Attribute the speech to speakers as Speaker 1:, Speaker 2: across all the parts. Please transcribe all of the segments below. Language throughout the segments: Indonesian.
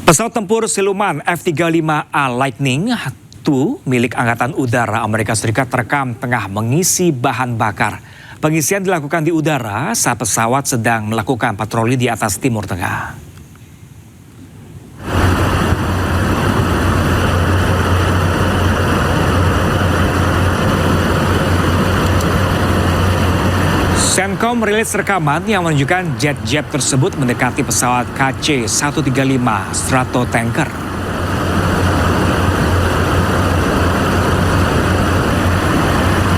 Speaker 1: Pesawat tempur siluman F-35A Lightning II milik Angkatan Udara Amerika Serikat terekam tengah mengisi bahan bakar. Pengisian dilakukan di udara saat pesawat sedang melakukan patroli di atas Timur Tengah. Senkom merilis rekaman yang menunjukkan jet-jet tersebut mendekati pesawat KC-135 Stratotanker.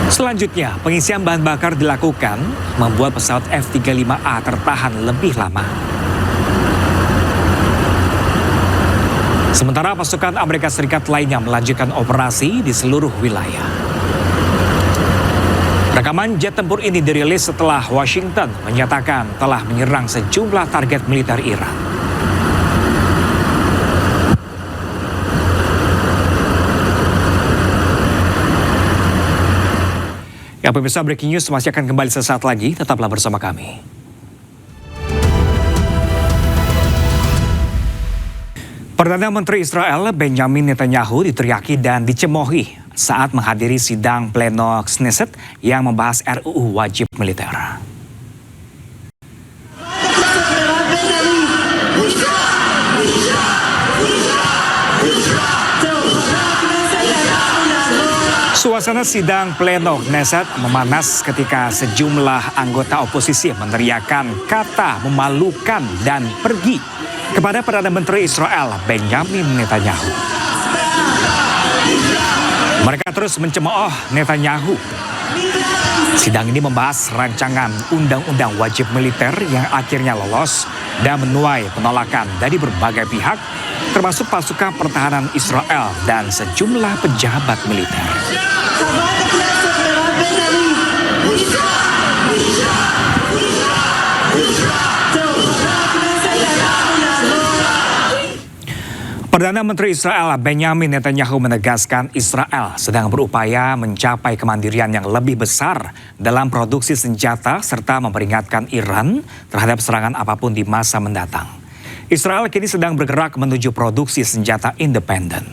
Speaker 1: Selanjutnya, pengisian bahan bakar dilakukan membuat pesawat F-35A tertahan lebih lama. Sementara pasukan Amerika Serikat lainnya melanjutkan operasi di seluruh wilayah. Rekaman jet tempur ini dirilis setelah Washington menyatakan telah menyerang sejumlah target militer Iran. Ya, pemirsa, breaking news masih akan kembali sesaat lagi. Tetaplah bersama kami. Perdana Menteri Israel Benjamin Netanyahu diteriaki dan dicemoohi saat menghadiri sidang pleno Knesset yang membahas RUU wajib militer. Suasana sidang pleno Knesset memanas ketika sejumlah anggota oposisi meneriakkan kata memalukan dan pergi kepada Perdana Menteri Israel Benjamin Netanyahu. Mereka terus mencemooh Netanyahu. Sidang ini membahas rancangan undang-undang wajib militer yang akhirnya lolos dan menuai penolakan dari berbagai pihak, termasuk pasukan pertahanan Israel dan sejumlah pejabat militer. Perdana Menteri Israel Benjamin Netanyahu menegaskan Israel sedang berupaya mencapai kemandirian yang lebih besar dalam produksi senjata serta memperingatkan Iran terhadap serangan apapun di masa mendatang. Israel kini sedang bergerak menuju produksi senjata independen.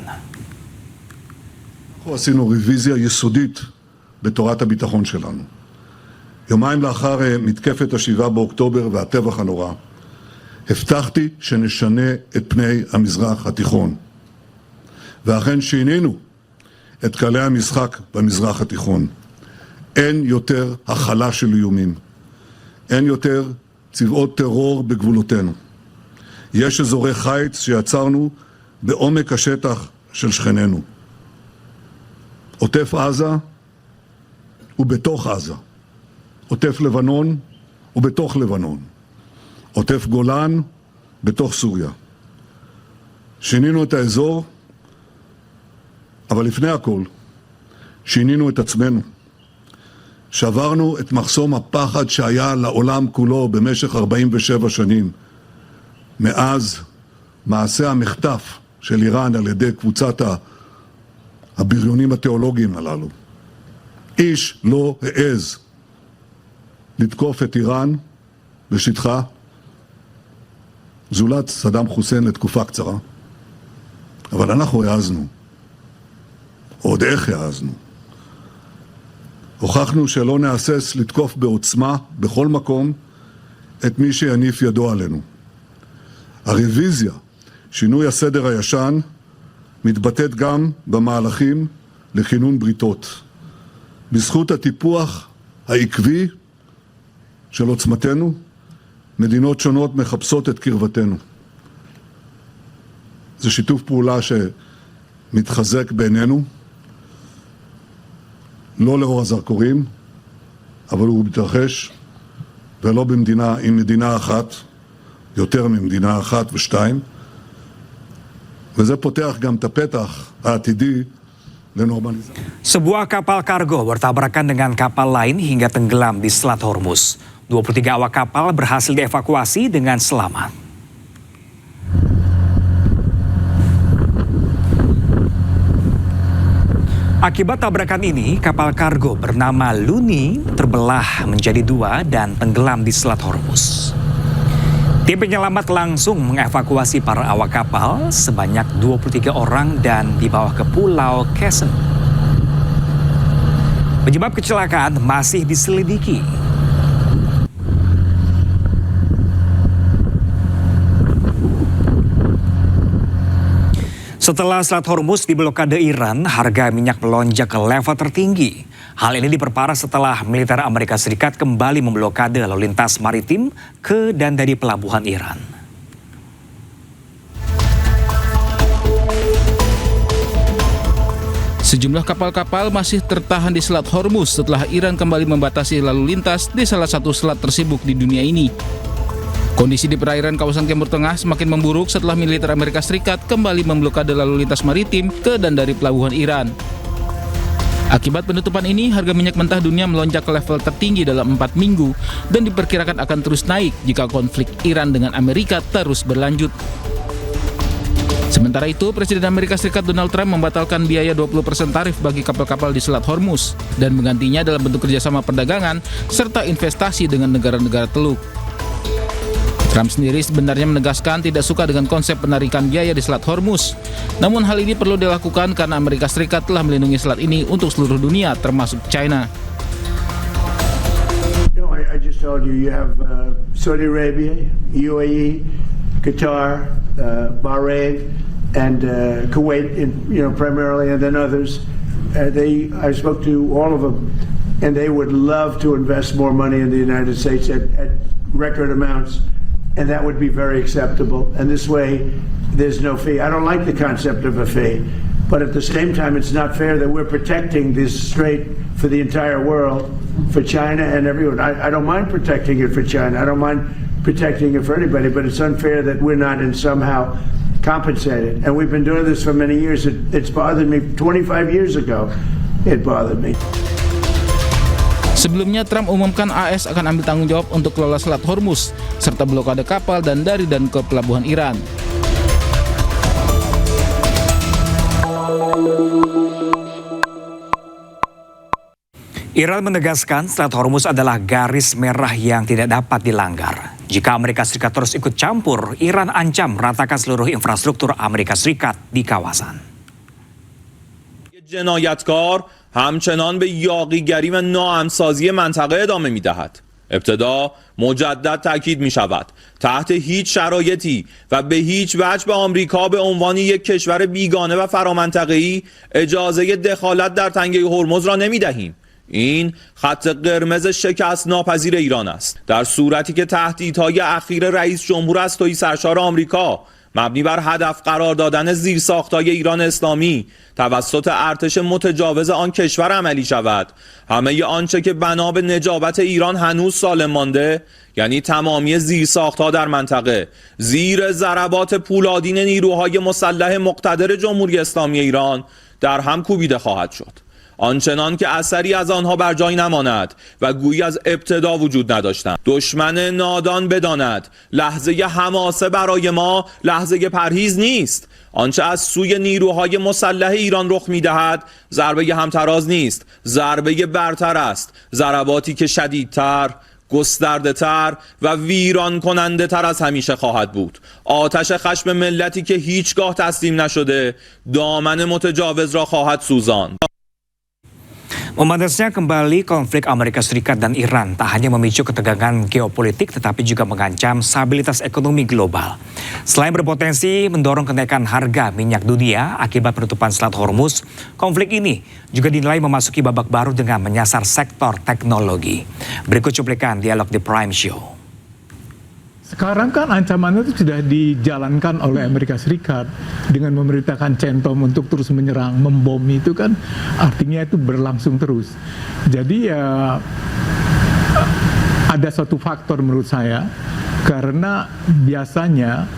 Speaker 2: עשינו רוויזיה יסודית בתורת הביטחון שלנו. יומיים לאחר מתקפת ה-7 באוקטובר והטבח הנורא, הבטחתי שנשנה את פני המזרח התיכון. ואכן שינינו את כללי המשחק במזרח התיכון. אין יותר הכלה של איומים. אין יותר צבאות טרור בגבולותינו. יש אזורי חיץ שיצרנו בעומק השטח של שכנינו. עוטף עזה ובתוך עזה. עוטף לבנון ובתוך לבנון. עוטף גולן בתוך סוריה. שינינו את האזור, אבל לפני הכל שינינו את עצמנו. שברנו את מחסום הפחד שהיה לעולם כולו במשך 47 שנים. מאז מעשה המחטף של איראן על ידי קבוצת הבריונים התיאולוגיים הללו. איש לא העז לתקוף את איראן בשטחה, זולת סדאם חוסיין לתקופה קצרה. אבל אנחנו העזנו. עוד איך העזנו. הוכחנו שלא נהסס לתקוף בעוצמה בכל מקום את מי שיניף ידו עלינו. הרוויזיה, שינוי הסדר הישן, מתבטאת גם במהלכים לכינון בריתות. בזכות הטיפוח העקבי של עוצמתנו, מדינות שונות מחפשות את קרבתנו. זה שיתוף פעולה שמתחזק בינינו, לא לאור הזרקורים, אבל הוא מתרחש, ולא במדינה עם מדינה אחת, יותר ממדינה אחת ושתיים, וזה פותח גם את הפתח העתידי לנורמליזציה.
Speaker 1: Sebuah kapal kargo bertabrakan dengan kapal lain hingga tenggelam di Selat Hormuz. 23 awak kapal berhasil dievakuasi dengan selamat. Akibat tabrakan ini, kapal kargo bernama Luni terbelah menjadi dua dan tenggelam di Selat Hormuz. Tim penyelamat langsung mengevakuasi para awak kapal sebanyak 23 orang dan dibawa ke Pulau Quezon. Penyebab kecelakaan masih diselidiki. Setelah Selat Hormuz diblokade Iran, harga minyak melonjak ke level tertinggi. Hal ini diperparah setelah militer Amerika Serikat kembali memblokade lalu lintas maritim ke dan dari pelabuhan Iran.
Speaker 3: Sejumlah kapal-kapal masih tertahan di Selat Hormuz setelah Iran kembali membatasi lalu lintas di salah satu selat tersibuk di dunia ini. Kondisi di perairan kawasan Timur Tengah semakin memburuk setelah militer Amerika Serikat kembali memblokade lalu lintas maritim ke dan dari pelabuhan Iran. Akibat penutupan ini, harga minyak mentah dunia melonjak ke level tertinggi dalam 4 minggu dan diperkirakan akan terus naik jika konflik Iran dengan Amerika terus berlanjut. Sementara itu, Presiden Amerika Serikat Donald Trump membatalkan biaya 20% tarif bagi kapal-kapal di Selat Hormuz dan menggantinya dalam bentuk kerjasama perdagangan serta investasi dengan negara-negara Teluk. Trump sendiri sebenarnya menegaskan tidak suka dengan konsep penarikan biaya di Selat Hormuz. Namun hal ini perlu dilakukan karena Amerika Serikat telah melindungi selat ini untuk seluruh dunia termasuk China.
Speaker 4: No, I just told you have Saudi Arabia, UAE, Qatar, Bahrain, and Kuwait, primarily, and then others. I spoke to all of them, and they would love to invest more money in the United States at record amounts. And that would be very acceptable. And this way, there's no fee. I don't like the concept of a fee, but at the same time, it's not fair that we're protecting this strait for the entire world, for China and everyone. I don't mind protecting it for China. I don't mind protecting it for anybody, but it's unfair that we're not in somehow compensated. And we've been doing this for many years. It's bothered me 25 years ago. It bothered me.
Speaker 3: Sebelumnya, Trump umumkan AS akan ambil tanggung jawab untuk kelola Selat Hormuz, serta blokade kapal dan dari dan ke pelabuhan Iran.
Speaker 1: Iran menegaskan Selat Hormuz adalah garis merah yang tidak dapat dilanggar. Jika Amerika Serikat terus ikut campur, Iran ancam meratakan seluruh infrastruktur Amerika Serikat di kawasan.
Speaker 5: جنایتکار همچنان به یاغیگری و ناامن‌سازی منطقه ادامه می‌دهد. ابتدا مجدد تاکید می‌شود تحت هیچ شرایطی و به هیچ وجه به آمریکا به عنوان یک کشور بیگانه و فرامنطقه‌ای اجازه دخالت در تنگه هرمز را نمی‌دهیم. این خط قرمز شکست ناپذیر ایران است. در صورتی که تهدیدهای اخیر رئیس جمهور از تویی سرشار آمریکا مبنی بر هدف قرار دادن زیرساخت‌های ایران اسلامی توسط ارتش متجاوز آن کشور عملی شود، همه آنچه که بنا به نجابت ایران هنوز سالم مانده، یعنی تمامی زیرساخت‌ها در منطقه زیر ضربات پولادین نیروهای مسلح مقتدر جمهوری اسلامی ایران در هم کوبیده خواهد شد. آنچنان که اثری از آنها بر جای نماند و گویی از ابتدا وجود نداشتند. دشمن نادان بداند لحظه حماسه برای ما لحظه پرهیز نیست. آنچه از سوی نیروهای مسلح ایران رخ می‌دهد ضربه همتراز نیست، ضربه برتر است، ضرباتی که شدیدتر، گسترده‌تر و ویران کننده تر از همیشه خواهد بود. آتش خشم ملتی که هیچگاه تسلیم نشده دامن متجاوز را خواهد سوزاند.
Speaker 1: Memanasnya kembali konflik Amerika Serikat dan Iran tak hanya memicu ketegangan geopolitik tetapi juga mengancam stabilitas ekonomi global. Selain berpotensi mendorong kenaikan harga minyak dunia akibat penutupan Selat Hormuz, konflik ini juga dinilai memasuki babak baru dengan menyasar sektor teknologi. Berikut cuplikan dialog The Prime Show.
Speaker 6: Sekarang kan ancamannya itu sudah dijalankan oleh Amerika Serikat dengan memerintahkan CENTOM untuk terus menyerang, membom itu kan artinya itu berlangsung terus. Jadi ya ada satu faktor menurut saya karena biasanya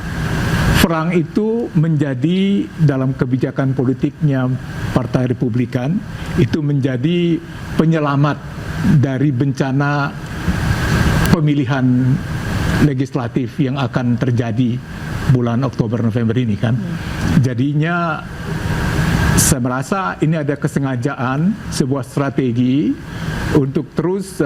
Speaker 6: perang itu menjadi dalam kebijakan politiknya Partai Republikan itu menjadi penyelamat dari bencana pemilihan legislatif yang akan terjadi bulan Oktober-November ini kan. Jadinya saya merasa ini ada kesengajaan, sebuah strategi untuk terus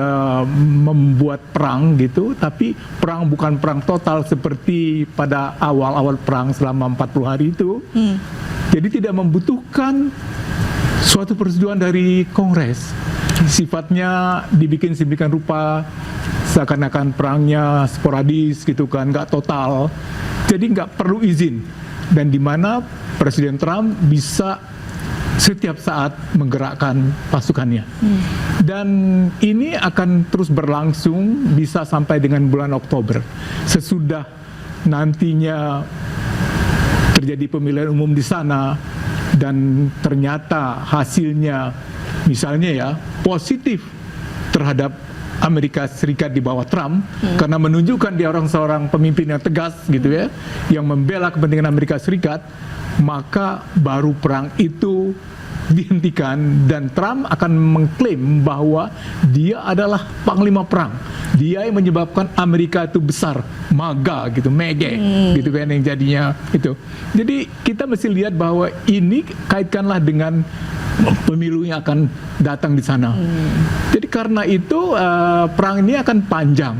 Speaker 6: membuat perang gitu, tapi perang bukan perang total seperti pada awal-awal perang selama 40 hari itu. Jadi tidak membutuhkan suatu persetujuan dari Kongres. Sifatnya dibikin sedemikian rupa, seakan-akan perangnya sporadis gitu kan, nggak total. Jadi nggak perlu izin. Dan di mana Presiden Trump bisa setiap saat menggerakkan pasukannya. Dan ini akan terus berlangsung bisa sampai dengan bulan Oktober. Sesudah nantinya terjadi pemilihan umum di sana dan ternyata hasilnya misalnya ya positif terhadap Amerika Serikat di bawah Trump, karena menunjukkan dia seorang pemimpin yang tegas gitu ya, yang membela kepentingan Amerika Serikat, maka baru perang itu dihentikan dan Trump akan mengklaim bahwa dia adalah panglima perang. Dia yang menyebabkan Amerika itu besar, maga gitu, mege gitu kan yang jadinya itu. Jadi kita mesti lihat bahwa ini kaitkanlah dengan pemilu yang akan datang di sana. Jadi karena itu perang ini akan panjang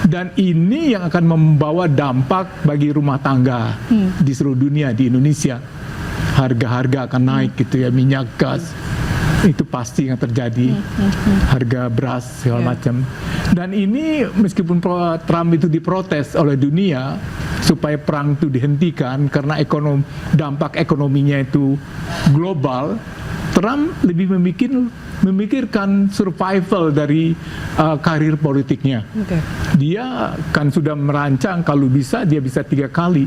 Speaker 6: dan ini yang akan membawa dampak bagi rumah tangga di seluruh dunia, di Indonesia. Harga-harga akan naik gitu ya, minyak, gas, itu pasti yang terjadi, harga beras segala macam. Dan ini meskipun Trump itu diprotes oleh dunia supaya perang itu dihentikan karena dampak ekonominya itu global, Trump lebih memikirkan survival dari karir politiknya. Dia kan sudah merancang kalau bisa dia bisa 3 kali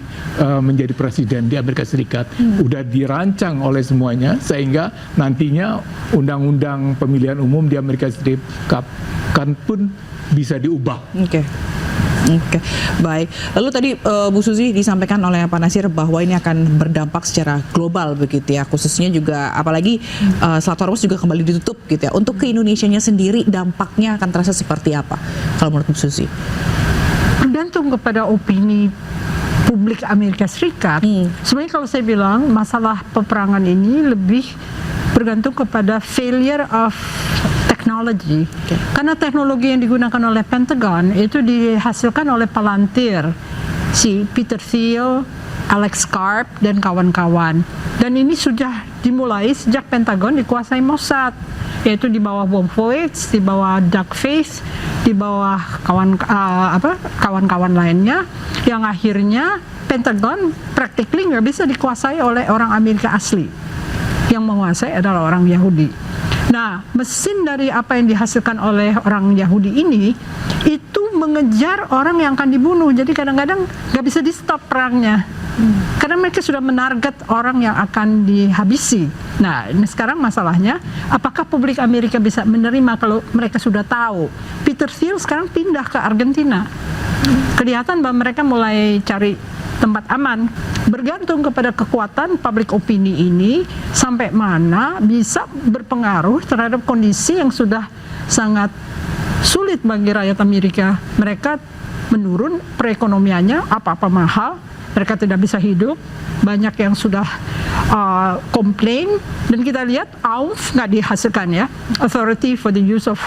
Speaker 6: menjadi presiden di Amerika Serikat. Udah dirancang oleh semuanya sehingga nantinya undang-undang pemilihan umum di Amerika Serikat kan pun bisa diubah.
Speaker 7: Oke, baik. Lalu tadi Bu Suzy disampaikan oleh Pak Nasir bahwa ini akan berdampak secara global begitu ya, khususnya juga apalagi Selat Hormuz juga kembali ditutup gitu ya. Untuk ke Indonesianya sendiri dampaknya akan terasa seperti apa kalau menurut Bu Suzy?
Speaker 8: Bergantung kepada opini publik Amerika Serikat. Sebenarnya kalau saya bilang masalah peperangan ini lebih bergantung kepada failure of technology. Karena teknologi yang digunakan oleh Pentagon itu dihasilkan oleh Palantir, si Peter Thiel, Alex Karp, dan kawan-kawan. Dan ini sudah dimulai sejak Pentagon dikuasai Mossad, yaitu di bawah Wolfowitz, di bawah Doug Faith, di bawah kawan-kawan lainnya, yang akhirnya Pentagon practically nggak bisa dikuasai oleh orang Amerika asli. Yang menguasai adalah orang Yahudi. Nah, mesin dari apa yang dihasilkan oleh orang Yahudi ini itu mengejar orang yang akan dibunuh. Jadi kadang-kadang nggak bisa di stop perangnya. Karena mereka sudah menarget orang yang akan dihabisi. Nah, ini sekarang masalahnya, apakah publik Amerika bisa menerima kalau mereka sudah tahu Peter Thiel sekarang pindah ke Argentina. Kelihatan bahwa mereka mulai cari tempat aman. Bergantung kepada kekuatan public opini ini sampai mana bisa berpengaruh terhadap kondisi yang sudah sangat sulit bagi rakyat Amerika. Mereka menurun perekonomiannya, apa-apa mahal, mereka tidak bisa hidup. Banyak yang sudah komplain, dan kita lihat AUF nggak dihasilkan ya, Authority for the Use of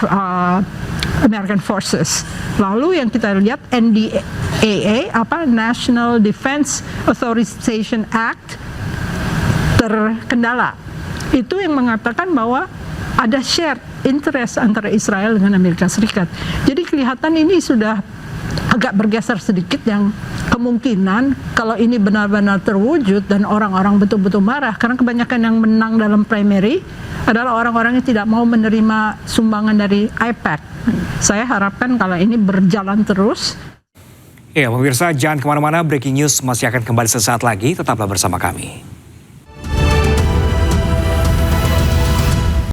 Speaker 8: American Forces. Lalu yang kita lihat NDAA, National Defense Authorization Act, terkendala. Itu yang mengatakan bahwa ada shared interest antara Israel dengan Amerika Serikat. Jadi kelihatan ini sudah agak bergeser sedikit, yang kemungkinan kalau ini benar-benar terwujud dan orang-orang betul-betul marah, karena kebanyakan yang menang dalam primary adalah orang-orang yang tidak mau menerima sumbangan dari AIPAC. Saya harapkan kalau ini berjalan terus.
Speaker 1: Ya, pemirsa, jangan kemana-mana, breaking news masih akan kembali sesaat lagi, tetaplah bersama kami.